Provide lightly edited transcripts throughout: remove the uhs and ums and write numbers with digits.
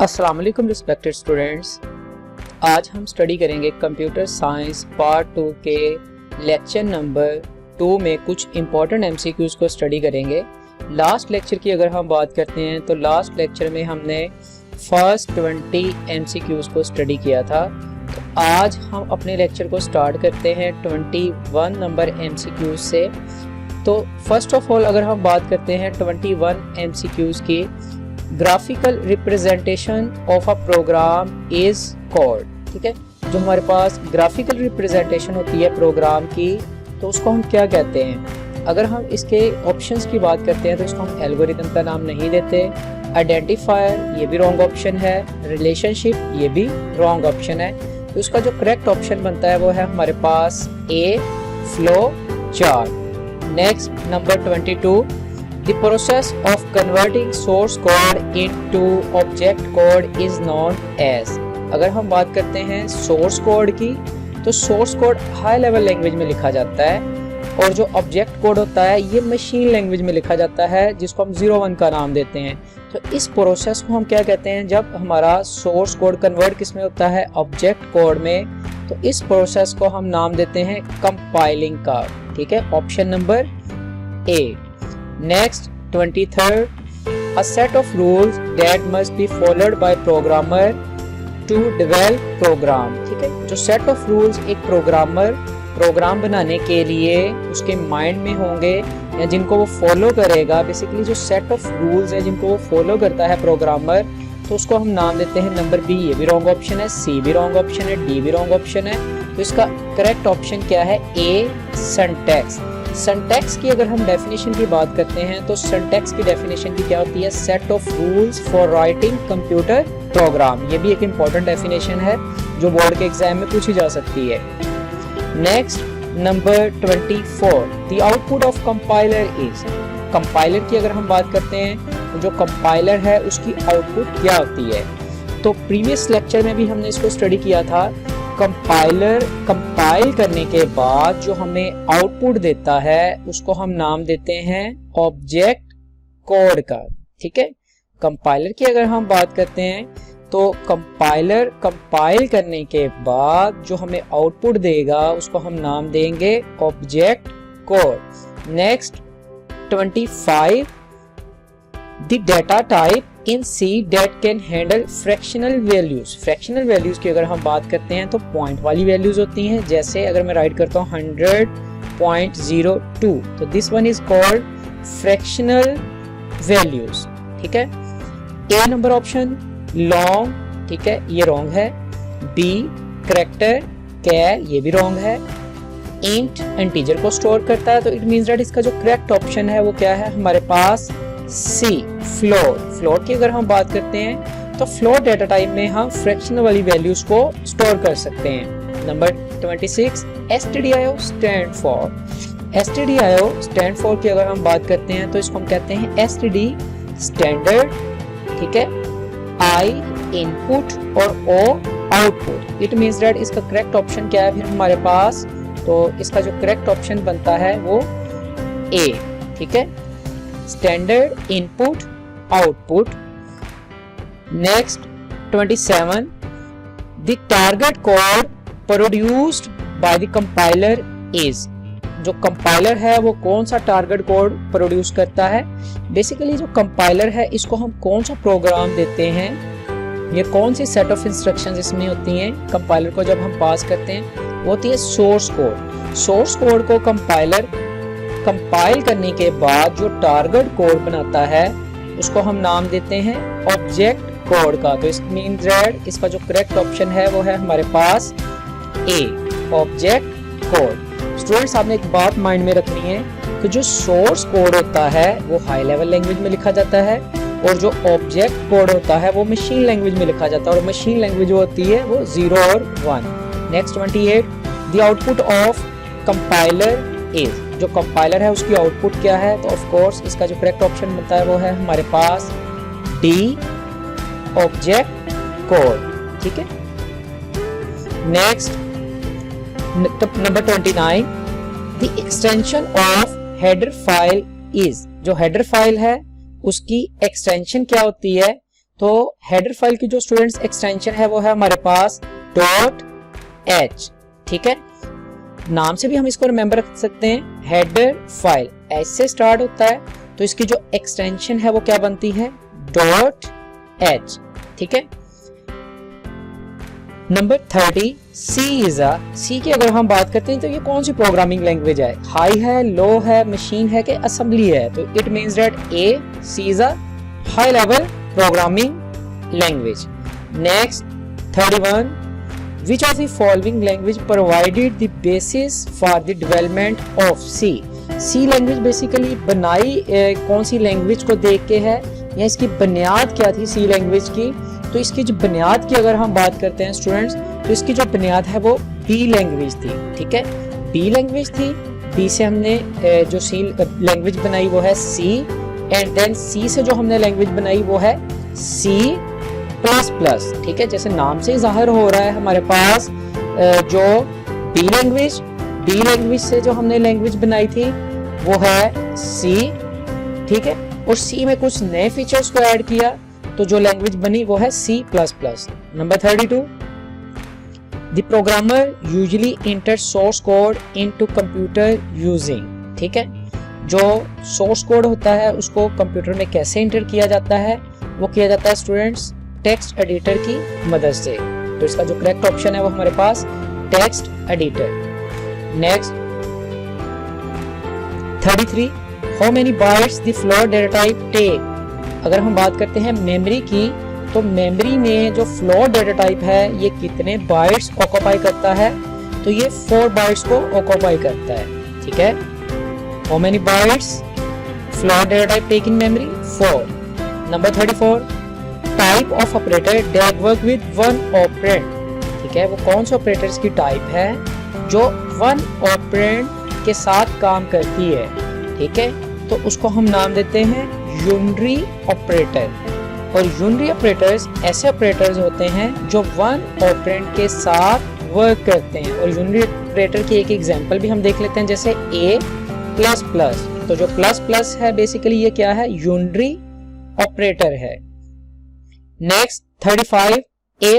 अस्सलाम वालेकुम respected students, आज हम स्टडी करेंगे कंप्यूटर साइंस पार्ट 2 के लेक्चर नंबर 2 में कुछ इम्पॉर्टेंट एमसीक्यूज़ को स्टडी करेंगे। लास्ट लेक्चर की अगर हम बात करते हैं तो लास्ट लेक्चर में हमने फर्स्ट 20 एमसीक्यूज़ को स्टडी किया था। तो आज हम अपने लेक्चर को स्टार्ट करते हैं 21 नंबर एमसीक्यूज़ से। तो फर्स्ट ऑफ ऑल अगर हम बात करते हैं 21 एमसीक्यूज़ की, graphical representation of a program is called. ठीक है, जो हमारे पास ग्राफिकल रिप्रेजेंटेशन होती है प्रोग्राम की तो उसको हम क्या कहते हैं। अगर हम इसके ऑप्शंस की बात करते हैं तो इसको हम एल्गोरिथम का नाम नहीं देते। आइडेंटिफायर ये भी रॉन्ग ऑप्शन है, रिलेशनशिप ये भी रॉन्ग ऑप्शन है। तो इसका जो करेक्ट ऑप्शन बनता है वो है हमारे पास a, flow chart. Next number 22, The process of converting source code into object code is known as। अगर हम बात करते हैं सोर्स कोड की तो source code high level language में लिखा जाता है और जो ऑब्जेक्ट कोड होता है ये मशीन लैंग्वेज में लिखा जाता है जिसको हम 01 का नाम देते हैं। तो इस प्रोसेस को हम क्या कहते हैं, जब हमारा सोर्स कोड कन्वर्ट किस में होता है, ऑब्जेक्ट कोड में, तो इस प्रोसेस को हम नाम देते हैं कंपाइलिंग का। ठीक है, option number A. Next 23rd, a set of rules that must be followed by programmer to develop program। ठीक है, जो set of rules एक प्रोग्रामर प्रोग्राम बनाने के लिए उसके माइंड में होंगे या जिनको वो फॉलो करेगा, बेसिकली जो सेट ऑफ रूल्स है जिनको वो फॉलो करता है प्रोग्रामर, तो उसको हम नाम देते हैं नंबर बी। ये भी रॉन्ग ऑप्शन है, सी भी रॉन्ग ऑप्शन है, डी भी रॉन्ग ऑप्शन है। तो इसका करेक्ट ऑप्शन क्या है, ए, सिंटैक्स। सिंटैक्स की अगर हम डेफिनेशन की बात करते हैं तो सिंटैक्स की डेफिनेशन की क्या होती है, set of rules for writing computer program. ये भी एक इम्पॉर्टेंट डेफिनेशन है जो बोर्ड के एग्जाम में पूछी जा सकती है। Next number 24, the output of compiler is. Compiler की अगर हम बात करते हैं तो जो कंपाइलर है उसकी आउटपुट क्या होती है। तो प्रीवियस लेक्चर में भी हमने इसको स्टडी किया था। कंपाइलर कंपाइल करने के बाद जो हमें आउटपुट देता है उसको हम नाम देते हैं ऑब्जेक्ट कोड का। ठीक है, कंपाइलर की अगर हम बात करते हैं तो कंपाइलर कंपाइल करने के बाद जो हमें आउटपुट देगा उसको हम नाम देंगे object code. Next 25, the data type in C that can handle fractional values। Fractional values की अगर हम बात करते हैं तो पॉइंट वाली वैल्यूज होती हैं। जैसे अगर मैं राइट करता हूँ 100.02, तो this one is called fractional values. ठीक है, ए नंबर ऑप्शन लॉन्ग, ठीक है, ये रॉन्ग है। बी करैक्टर कैर, ये भी रॉन्ग है। इंट इंटीजर को स्टोर करता है, तो इट मींस दैट इसका जो करेक्ट ऑप्शन है वो क्या है हमारे पास, सी, फ्लोट। फ्लोट की अगर हम बात करते हैं तो फ्लोट डेटा टाइप में हम फ्रैक्शनल वाली वैल्यूज को स्टोर कर सकते हैं। Number 26, stdio stand for. stdio stand for की अगर हम बात करते हैं तो इसको हम कहते हैं std स्टैंडर्ड। ठीक है, i इनपुट और o output. It means that इसका करेक्ट ऑप्शन क्या है फिर हमारे पास, तो इसका जो करेक्ट ऑप्शन बनता है वो ए। ठीक है, standard input output. Next 27, the target code produced by the compiler is. जो कंपाइलर है वो कौन सा टारगेट कोड प्रोड्यूस करता है। बेसिकली जो कंपाइलर है इसको हम कौन सा प्रोग्राम देते हैं, ये कौन सी सेट ऑफ इंस्ट्रक्शंस इसमें होती हैं कंपाइलर को जब हम पास करते हैं, वो होती है सोर्स कोड। सोर्स कोड को कंपाइलर कंपाइल करने के बाद जो टारगेट कोड बनाता है उसको हम नाम देते हैं ऑब्जेक्ट कोड का। तो इस मींस दैट इसका जो करेक्ट ऑप्शन है वो है हमारे पास ए, ऑब्जेक्ट कोड। स्टूडेंट्स, आपने एक बात माइंड में रखनी है कि जो सोर्स कोड होता है वो हाई लेवल लैंग्वेज में लिखा जाता है और जो ऑब्जेक्ट कोड होता है वो मशीन लैंग्वेज में लिखा जाता है, और मशीन लैंग्वेज जो होती है वो 0 और 1। Next 28, the output of compiler is. जो कंपाइलर है उसकी आउटपुट क्या है, तो ऑफ कोर्स इसका जो करेक्ट ऑप्शन बनता है वो है हमारे पास डी, ऑब्जेक्ट कोड। ठीक है, next number 29, the extension of header file is. जो हेडर फाइल है उसकी एक्सटेंशन क्या होती है, तो हेडर फाइल की जो स्टूडेंट्स एक्सटेंशन है वो है हमारे पास .h, ठीक है। नाम से भी हम इसको रिमेंबर रख सकते हैं, हेडर फाइल एच से स्टार्ट होता है, तो इसकी जो एक्सटेंशन है वो क्या बनती है, .h, ठीक है। नंबर 30, सी की अगर हम बात करते हैं तो ये कौन सी प्रोग्रामिंग लैंग्वेज है, हाई है, लो है, मशीन है कि असेंबली है, तो it means that C is a high level programming language. Next 31, which of the following language provided the basis for the development of C language basically बनाई कौन सी language को देख के है, या इसकी बुनियाद क्या थी C लैंग्वेज की। तो इसकी जो बुनियाद की अगर हम बात करते हैं स्टूडेंट्स, तो इसकी जो बुनियाद है वो B लैंग्वेज थी, ठीक है, B लैंग्वेज थी। B से हमने जो C लैंग्वेज बनाई वो है C, एंड देन C से जो हमने लैंग्वेज बनाई वो है C++, ठीक है। जैसे नाम से जाहिर हो रहा है हमारे पास जो B लैंग्वेज से जो हमने लैंग्वेज बनाई थी वो है C, ठीक है, और C में कुछ नए फीचर्स को ऐड किया तो जो लैंग्वेज बनी वो है C++। Number 32, the programmer usually enter source code into computer using, ठीक है, जो सोर्स कोड होता है उसको कंप्यूटर में कैसे एंटर किया जाता है, वो किया जाता है स्टूडेंट्स टेक्स्ट एडिटर की मदद से। तो इसका जो करेक्ट ऑप्शन है वो हमारे पास text editor. Next 33, how many bytes the float data type take. अगर हम बात करते हैं मेमोरी की, तो मेमोरी में जो फ्लोट डेटा टाइप है ये कितने बाइट्स ऑक्यूपाई करता है, तो ये 4 बाइट्स को ऑक्यूपाई करता है, ठीक है। How many bytes float data type take in memory, 4। Number 34, type of operator that work with one operand, ठीक है, वो कौन से ऑपरेटर्स की टाइप है जो वन ऑपरेंड के साथ काम करती है, ठीक है, तो उसको हम नाम देते हैं यूनरी ऑपरेटर। और यूनरी ऑपरेटर्स ऐसे ऑपरेटर्स होते हैं जो वन ऑपरेंड के साथ वर्क करते हैं। और यूनरी ऑपरेटर की एक एग्जांपल भी हम देख लेते हैं, जैसे A++, तो जो प्लस है बेसिकली ये क्या है, यूनरी ऑपरेटर है। Next 35, A+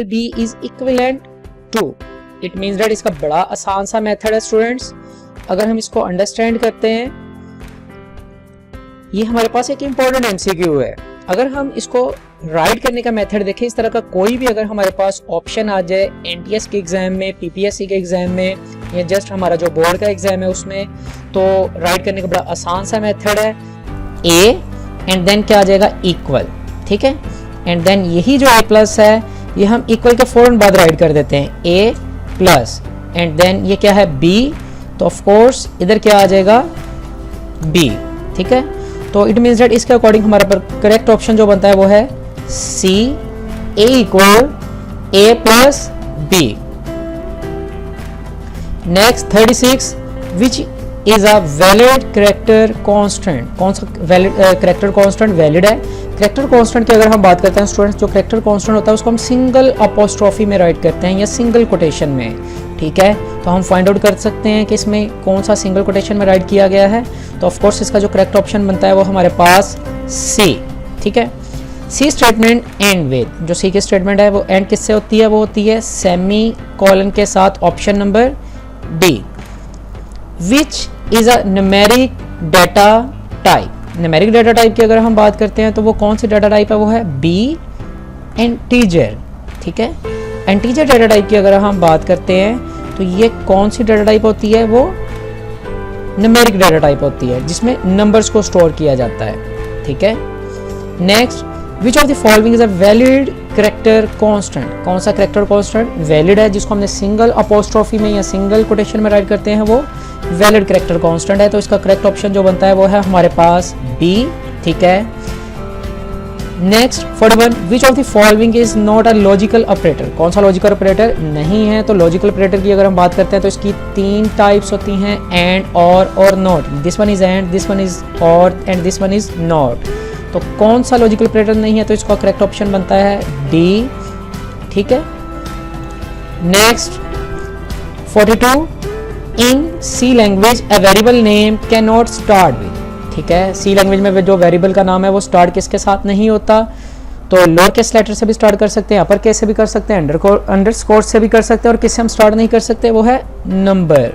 = B is equivalent to, it means that इसका बड़ा आसान सा मेथड है स्टूडेंट्स। अगर हम इसको अंडरस्टैंड करते हैं, ये हमारे पास एक इंपॉर्टेंट MCQ है। अगर हम इसको राइट करने का मेथड देखें, इस तरह का कोई भी अगर हमारे पास ऑप्शन आ जाए NTS के एग्जाम में, PPSC के एग्जाम में, या जस्ट हमारा जो बोर्ड का एग्जाम है उसमें, तो राइट करने का बड़ा आसान सा मेथड है, A एंड देन क्या आ जाएगा, इक्वल, ठीक है, एंड देन यही जो A+ है ये हम इक्वल के फौरन बाद राइट कर देते हैं, A+ एंड देन ये क्या है, B, तो ऑफ कोर्स इधर क्या आ जाएगा, B, ठीक है। तो इट मींस दैट इसके अकॉर्डिंग हमारा पर करेक्ट ऑप्शन जो बनता है वो है C, A = A+B। Next 36, which is a valid character constant, कौन सा वैलिड कैरेक्टर कांस्टेंट वैलिड है। कैरेक्टर कांस्टेंट की अगर हम बात करते हैं स्टूडेंट्स, जो कैरेक्टर कांस्टेंट होता है उसको हम सिंगल अपोस्ट्रोफी में राइट करते हैं या सिंगल कोटेशन में, ठीक है। तो हम फाइंड आउट कर सकते हैं कि इसमें कौन सा सिंगल कोटेशन में राइट किया गया है। तो ऑफ कोर्स इसका जो करेक्ट ऑप्शन बनता है वो हमारे पास C, ठीक है। C स्टेटमेंट एंड विद, जो C की स्टेटमेंट है वो एंड किससे होती है, वो होती है सेमी कोलन के साथ, option number D। Which is a numeric data type, numeric data type की अगर हम बात करते हैं तो वो कौन सी डाटा टाइप है, वो है B, इंटीजर, ठीक है। इंटीजर डाटा टाइप की अगर हम बात करते हैं तो ये कौन सी डाटा टाइप होती है, वो न्यूमेरिक डाटा टाइप होती है जिसमें नंबर्स को स्टोर किया जाता है, ठीक है। Next, which of the following is a valid character constant, कौन सा कैरेक्टर कांस्टेंट वैलिड है, जिसको हमने सिंगल अपोस्ट्रोफी में या सिंगल कोटेशन में राइट करते हैं, वो वैलिड कैरेक्टर कांस्टेंट है। तो इसका करेक्ट ऑप्शन जो बनता है वो है हमारे पास B, ठीक है। Next 41, which of the following is not a logical operator, कौन सा लॉजिकल ऑपरेटर नहीं है। तो लॉजिकल ऑपरेटर की अगर हम बात करते हैं तो इसकी 3 टाइप्स होती हैं, and, or not. This one is and, this one is or, and this one is not. तो कौन सा लॉजिकल ऑपरेटर नहीं है, तो इसका करेक्ट ऑप्शन बनता है D, ठीक है। Next 42, in C language a variable name can not start with, ठीक है। C लैंग्वेज में जो वेरिएबल का नाम है वो स्टार्ट किसके साथ नहीं होता, तो लोअर केस लेटर से भी स्टार्ट कर सकते हैं, अपर केस से भी कर सकते हैं, अंडरस्कोर से भी कर सकते हैं, और किससे हम स्टार्ट नहीं कर सकते वो है नंबर।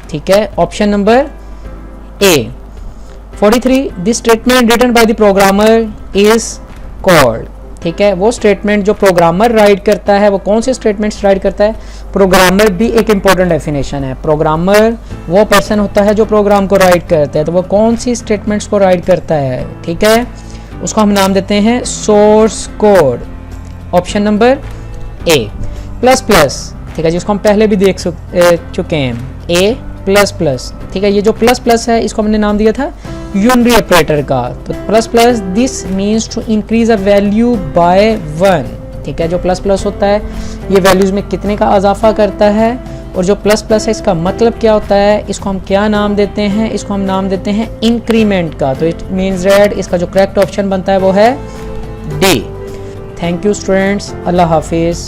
ठीक है, option number A. 43 this statement written by the programmer is called. ठीक है, वो स्टेटमेंट जो प्रोग्रामर राइट करता है वो कौन से स्टेटमेंट्स राइट करता है? प्रोग्रामर भी एक इंपॉर्टेंट डेफिनेशन है। प्रोग्रामर वो पर्सन होता है जो प्रोग्राम को राइट करता है, तो वो कौन सी स्टेटमेंट्स को राइट करता है? ठीक है, उसको हम नाम देते हैं सोर्स कोड। ऑप्शन नंबर ए। प्लस प्लस, ठीक है, जिसको हम पहले भी देख चुके हैं, ए प्लस प्लस। ठीक है, ये जो प्लस प्लस है इसको हमने नाम दिया था यूनरी ऑपरेटर का। तो plus plus this means to increase a value by 1। ठीक है, जो प्लस प्लस होता है ये वैल्यूज में कितने का इजाफा करता है, और जो प्लस प्लस है इसका मतलब क्या होता है, इसको हम क्या नाम देते हैं? इसको हम नाम देते हैं इंक्रीमेंट का। तो इट मीन्स दैट इसका जो करेक्ट ऑप्शन बनता है वो है डी। थैंक यू स्टूडेंट्स, अल्लाह हाफिज़।